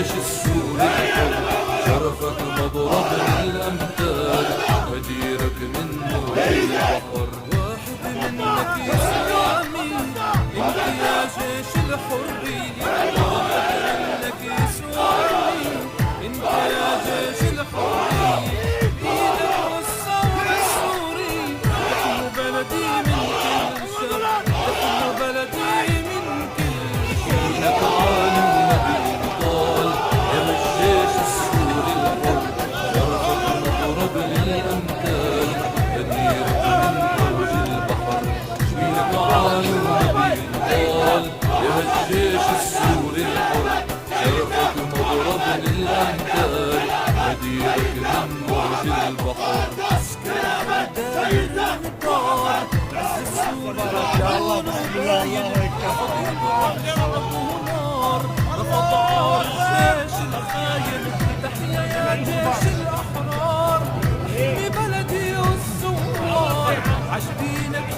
الجيش السوري الحر، شرفك مضرب الأمثال، غديرك من موج البحر. واحد منك يسواني انت يا جيش الحرية، واحد منك يسواني انت يا جيش الحرية. ايدك والثور السوري يحموا بلدي من كل شر، يحموا بلدي من كل شر. لك عالم نبي طال يا الجيش السوري الحر، شرفك مضرب للأمثال، غديرك من موج البحر. لك عالم نبي طال يا الجيش السوري الحر، شرفك مضرب للأمثال، غديرك من موج البحر. عسكر داير النار عز السوري رفعوا راية، رفض يضرب شعبه نار، رفض عار الجيش الخاين. تحيا يا جيش الأحرار، احمي بلدي والثوار، عاشقينك